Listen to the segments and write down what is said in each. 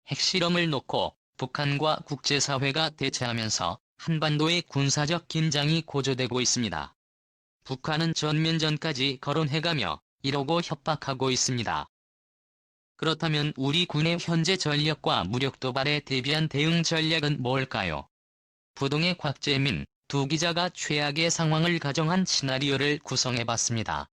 핵실험을 놓고 북한과 국제사회가 대체하면서 한반도의 군사적 긴장이 고조되고 있습니다. 북한은 전면전까지 거론해가며 이러고 협박하고 있습니다. 그렇다면 우리 군의 현재 전력과 무력 도발에 대비한 대응 전략은 뭘까요? 부동의 곽재민 두 기자가 최악의 상황을 가정한 시나리오를 구성해봤습니다.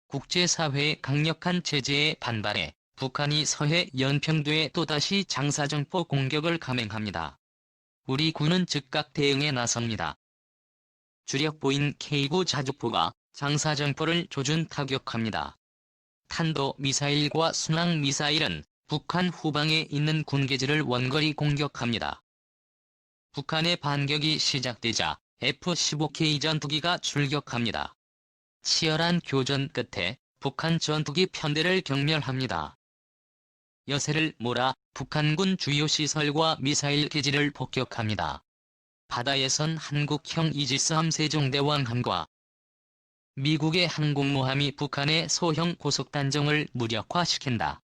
국제사회의 강력한 제재에 반발해 북한이 서해 연평도에 또다시 장사정포 공격을 감행합니다. 우리 군은 즉각 대응에 나섭니다. 주력보인 K9 자주포가 장사정포를 조준 타격합니다. 탄도미사일과 순항미사일은 북한 후방에 있는 군기지를 원거리 공격합니다. 북한의 반격이 시작되자 F-15K 전투기가 출격합니다. 치열한 교전 끝에 북한 전투기 편대를 경멸합니다. 여세를 몰아 북한군 주요 시설과 미사일 기지를 폭격합니다. 바다에선 한국형 이지스함 세종대왕함과 미국의 항공모함이 북한의 소형 고속단정을 무력화시킨다.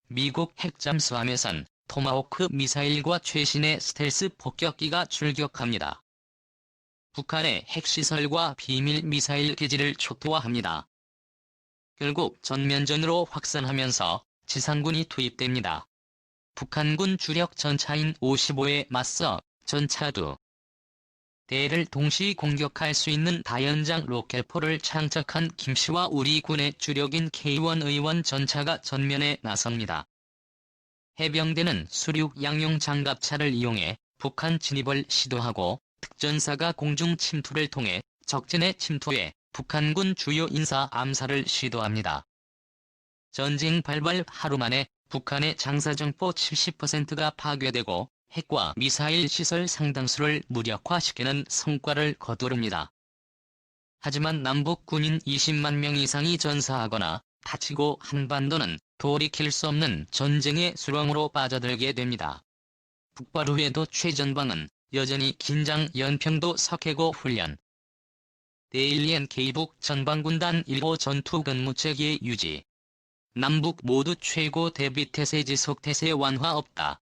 미국 핵잠수함에선 토마호크 미사일과 최신의 스텔스 폭격기가 출격합니다. 북한의 핵시설과 비밀 미사일 기지를 초토화합니다. 결국 전면전으로 확산하면서 지상군이 투입됩니다. 북한군 주력 전차인 55에 맞서 전차 2대를 동시 공격할 수 있는 다연장 로켓포를 장착한 김씨와 우리 군의 주력인 K1 의원 전차가 전면에 나섭니다. 해병대는 수륙 양용 장갑차를 이용해 북한 진입을 시도하고 특전사가 공중 침투를 통해 적진에 침투해 북한군 주요 인사 암살을 시도합니다. 전쟁 발발 하루 만에 북한의 장사정포 70%가 파괴되고 핵과 미사일 시설 상당수를 무력화시키는 성과를 거두릅니다. 하지만 남북 군인 20만 명 이상이 전사하거나 다치고 한반도는 돌이킬 수 없는 전쟁의 수렁으로 빠져들게 됩니다. 북발 후에도 최전방은 여전히 긴장 연평도 석해고 훈련. 데일리엔 K북 전방군단 1호 전투근무체계 유지. 남북 모두 최고 대비태세 지속 태세 완화 없다.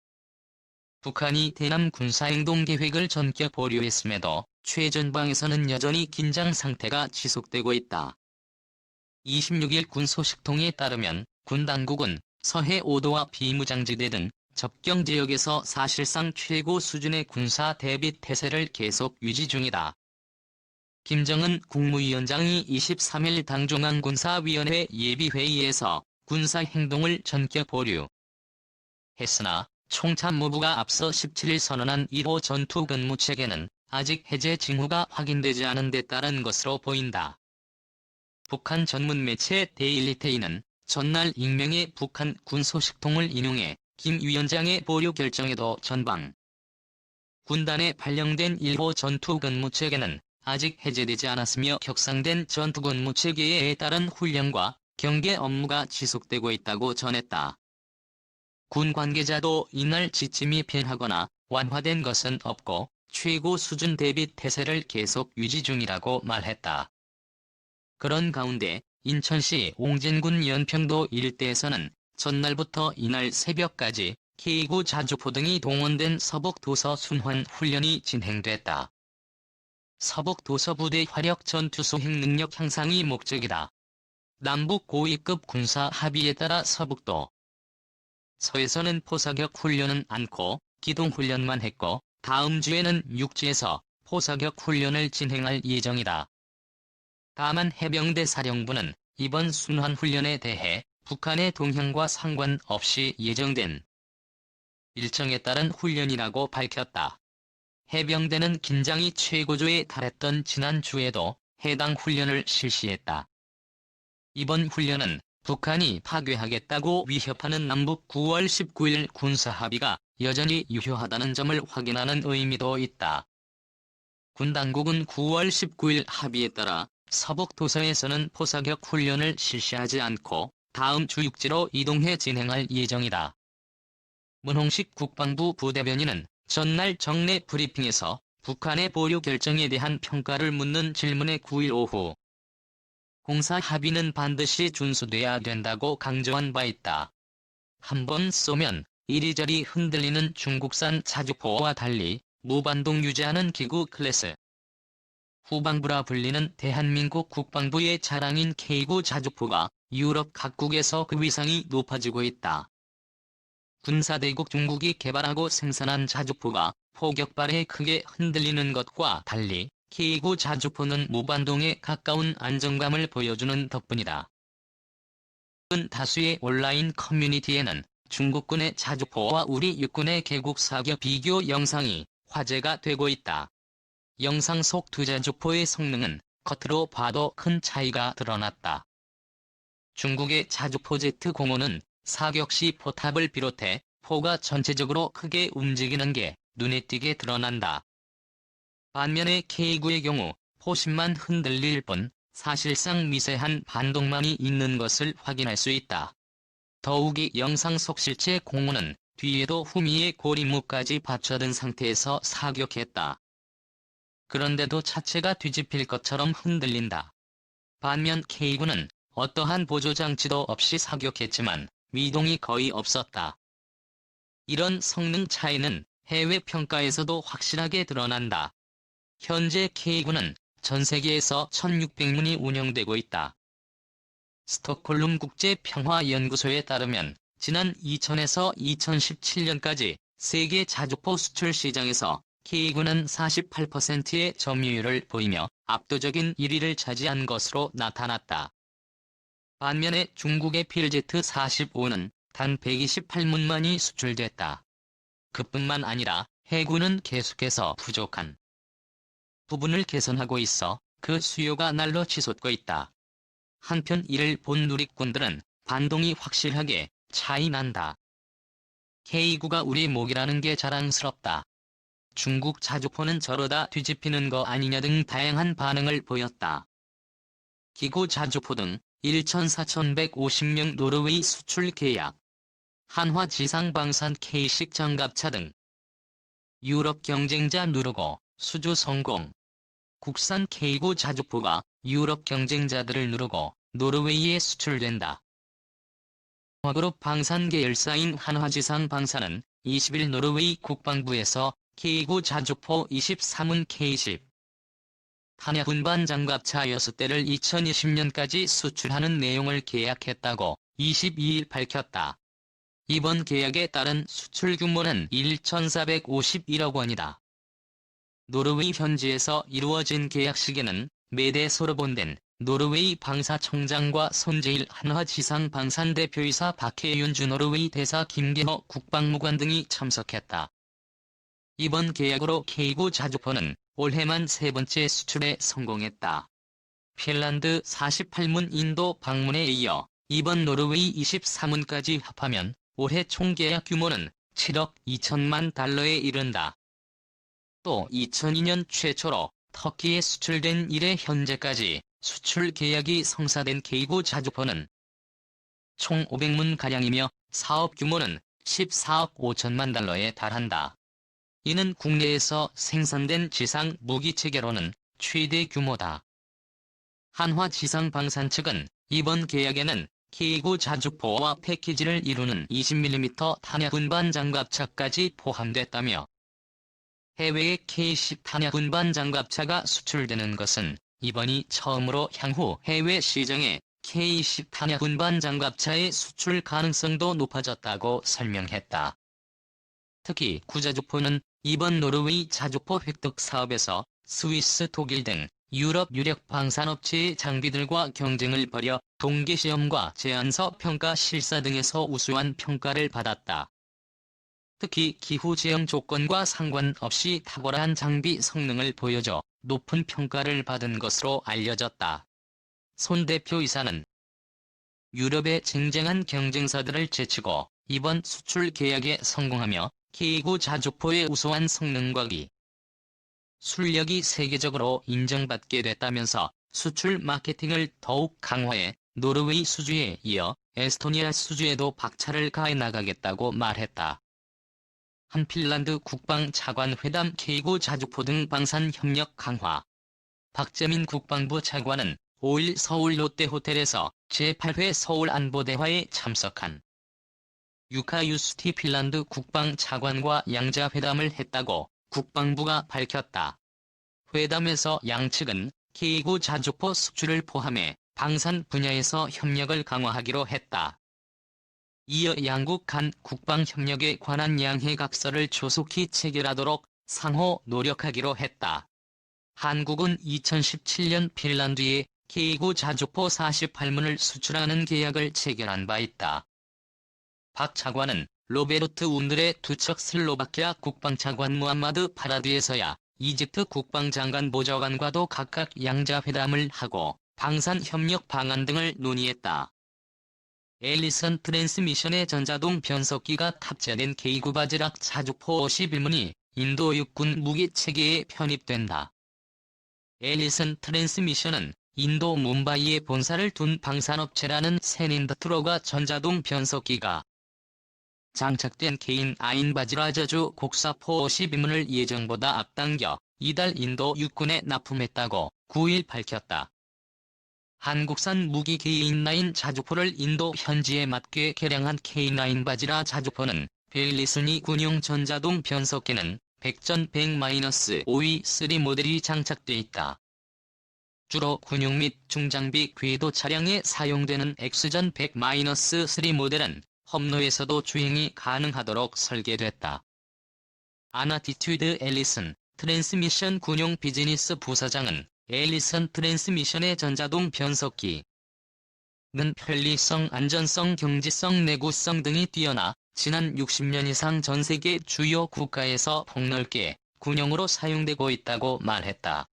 북한이 대남 군사행동 계획을 전격 보류했음에도 최전방에서는 여전히 긴장 상태가 지속되고 있다. 26일 군 소식통에 따르면 군 당국은 서해 5도와 비무장지대 등 접경 지역에서 사실상 최고 수준의 군사 대비 태세를 계속 유지 중이다. 김정은 국무위원장이 23일 당중앙군사위원회 예비회의에서 군사행동을 전격 보류했으나 총참모부가 앞서 17일 선언한 1호 전투근무체계는 아직 해제 징후가 확인되지 않은 데 따른 것으로 보인다. 북한 전문 매체 데일리테이는 전날 익명의 북한 군 소식통을 인용해 김 위원장의 보류 결정에도 전방 군단에 발령된 1호 전투근무체계는 아직 해제되지 않았으며 격상된 전투근무체계에 따른 훈련과 경계 업무가 지속되고 있다고 전했다. 군 관계자도 이날 지침이 변하거나 완화된 것은 없고 최고 수준 대비 태세를 계속 유지 중이라고 말했다. 그런 가운데 인천시 옹진군 연평도 일대에서는 전날부터 이날 새벽까지 K9 자주포 등이 동원된 서북도서 순환 훈련이 진행됐다. 서북도서 부대 화력 전투 수행 능력 향상이 목적이다. 남북 고위급 군사 합의에 따라 서북도 서에서는 포사격 훈련은 않고 기동 훈련만 했고 다음 주에는 육지에서 포사격 훈련을 진행할 예정이다. 다만 해병대 사령부는 이번 순환 훈련에 대해 북한의 동향과 상관없이 예정된 일정에 따른 훈련이라고 밝혔다. 해병대는 긴장이 최고조에 달했던 지난주에도 해당 훈련을 실시했다. 이번 훈련은 북한이 파괴하겠다고 위협하는 남북 9월 19일 군사합의가 여전히 유효하다는 점을 확인하는 의미도 있다. 군 당국은 9월 19일 합의에 따라 서북도서에서는 포사격 훈련을 실시하지 않고 다음 주 육지로 이동해 진행할 예정이다. 문홍식 국방부 부대변인은 전날 정례 브리핑에서 북한의 보류 결정에 대한 평가를 묻는 질문에 9일 오후 공사 합의는 반드시 준수돼야 된다고 강조한 바 있다. 한 번 쏘면 이리저리 흔들리는 중국산 자주포와 달리 무반동 유지하는 기구 클래스. 후방부라 불리는 대한민국 국방부의 자랑인 K9 자주포가 유럽 각국에서 그 위상이 높아지고 있다. 군사대국 중국이 개발하고 생산한 자주포가 포격발에 크게 흔들리는 것과 달리 K9 자주포는 무반동에 가까운 안정감을 보여주는 덕분이다. 다수의 온라인 커뮤니티에는 중국군의 자주포와 우리 육군의 개국 사격 비교 영상이 화제가 되고 있다. 영상 속 두 자주포의 성능은 겉으로 봐도 큰 차이가 드러났다. 중국의 자주포 Z05는 사격 시 포탑을 비롯해 포가 전체적으로 크게 움직이는 게 눈에 띄게 드러난다. 반면에 K9의 경우 포심만 흔들릴 뿐 사실상 미세한 반동만이 있는 것을 확인할 수 있다. 더욱이 영상 속 실제 공무는 뒤에도 후미에 고리무까지 받쳐든 상태에서 사격했다. 그런데도 차체가 뒤집힐 것처럼 흔들린다. 반면 K9는 어떠한 보조장치도 없이 사격했지만 미동이 거의 없었다. 이런 성능 차이는 해외 평가에서도 확실하게 드러난다. 현재 K9는 전 세계에서 1600문이 운영되고 있다. 스톡홀름 국제평화연구소에 따르면 지난 2000에서 2017년까지 세계 자주포 수출 시장에서 K9는 48%의 점유율을 보이며 압도적인 1위를 차지한 것으로 나타났다. 반면에 중국의 필Z45는 단 128문만이 수출됐다. 그뿐만 아니라 해군은 계속해서 부족한 부분을 개선하고 있어 그 수요가 날로 치솟고 있다. 한편 이를 본 누리꾼들은 반동이 확실하게 차이 난다. K9가 우리 목이라는 게 자랑스럽다. 중국 자주포는 저러다 뒤집히는 거 아니냐 등 다양한 반응을 보였다. 기고 자주포 등 1,4150명 노르웨이 수출 계약. 한화 지상방산 K식 장갑차 등. 유럽 경쟁자 누르고 수주 성공. 국산 K9 자주포가 유럽 경쟁자들을 누르고 노르웨이에 수출된다. 한화그룹 방산 계열사인 한화지상방산은 20일 노르웨이 국방부에서 K9 자주포 23문 K10 탄약 운반 장갑차 6대를 2020년까지 수출하는 내용을 계약했다고 22일 밝혔다. 이번 계약에 따른 수출 규모는 1,451억 원이다. 노르웨이 현지에서 이루어진 계약식에는 메데 소르본덴 노르웨이 방사청장과 손재일 한화지상방산 대표이사 박해윤주 노르웨이 대사 김계호 국방무관 등이 참석했다. 이번 계약으로 K9 자주포는 올해만 3번째 수출에 성공했다. 핀란드 48문 인도 방문에 이어 이번 노르웨이 23문까지 합하면 올해 총 계약 규모는 7억 2천만 달러에 이른다. 또 2002년 최초로 터키에 수출된 이래 현재까지 수출 계약이 성사된 K9 자주포는 총 500문가량이며 사업 규모는 14억 5천만 달러에 달한다. 이는 국내에서 생산된 지상 무기 체계로는 최대 규모다. 한화 지상방산 측은 이번 계약에는 K9 자주포와 패키지를 이루는 20mm 탄약 운반 장갑차까지 포함됐다며 해외에 K10 탄약 운반 장갑차가 수출되는 것은 이번이 처음으로 향후 해외 시장에 K10 탄약 운반 장갑차의 수출 가능성도 높아졌다고 설명했다. 특히 구자주포는 이번 노르웨이 자주포 획득 사업에서 스위스, 독일 등 유럽 유력 방산업체의 장비들과 경쟁을 벌여 동계시험과 제안서 평가 실사 등에서 우수한 평가를 받았다. 특히 기후 제형 조건과 상관없이 탁월한 장비 성능을 보여줘 높은 평가를 받은 것으로 알려졌다. 손 대표이사는 유럽의 쟁쟁한 경쟁사들을 제치고 이번 수출 계약에 성공하며 K9 자주포의 우수한 성능과 기술력이 세계적으로 인정받게 됐다면서 수출 마케팅을 더욱 강화해 노르웨이 수주에 이어 에스토니아 수주에도 박차를 가해 나가겠다고 말했다. 한 핀란드 국방차관 회담 K9 자주포 등 방산 협력 강화. 박재민 국방부 차관은 5일 서울 롯데호텔에서 제8회 서울안보대화에 참석한 유카유스티 핀란드 국방차관과 양자회담을 했다고 국방부가 밝혔다. 회담에서 양측은 K9 자주포 수출을 포함해 방산 분야에서 협력을 강화하기로 했다. 이어 양국 간 국방협력에 관한 양해각서를 조속히 체결하도록 상호 노력하기로 했다. 한국은 2017년 핀란드에 K9 자주포 48문을 수출하는 계약을 체결한 바 있다. 박 차관은 로베르트 운들의 투척 슬로바키아 국방차관 무함마드 파라드에서야 이집트 국방장관 보좌관과도 각각 양자회담을 하고 방산협력 방안 등을 논의했다. 엘리슨 트랜스미션의 전자동 변속기가 탑재된 K9 바지락 자주포 51문이 인도 육군 무기체계에 편입된다. 엘리슨 트랜스미션은 인도 뭄바이에 본사를 둔 방산업체라는 세닌더트로가 전자동 변속기가 장착된 개인 아인바지라저주 곡사포 52문을 예정보다 앞당겨 이달 인도 육군에 납품했다고 9일 밝혔다. 한국산 무기 K9 자주포를 인도 현지에 맞게 개량한 K9 바지라 자주포는 벨리슨이 군용 전자동 변속기는 백전 100-5위 3 모델이 장착돼 있다. 주로 군용 및 중장비 궤도 차량에 사용되는 X전 100-3 모델은 험로에서도 주행이 가능하도록 설계됐다. 아나티튜드 엘리슨 트랜스미션 군용 비즈니스 부사장은 엘리슨 트랜스미션의 전자동 변속기는 편리성, 안전성, 경지성, 내구성 등이 뛰어나 지난 60년 이상 전 세계 주요 국가에서 폭넓게 군용으로 사용되고 있다고 말했다.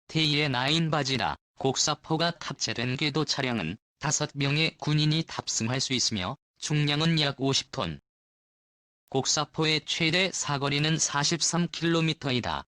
K9 바지라 곡사포가 탑재된 궤도 차량은 5명의 군인이 탑승할 수 있으며 중량은 약 50톤. 곡사포의 최대 사거리는 43km이다.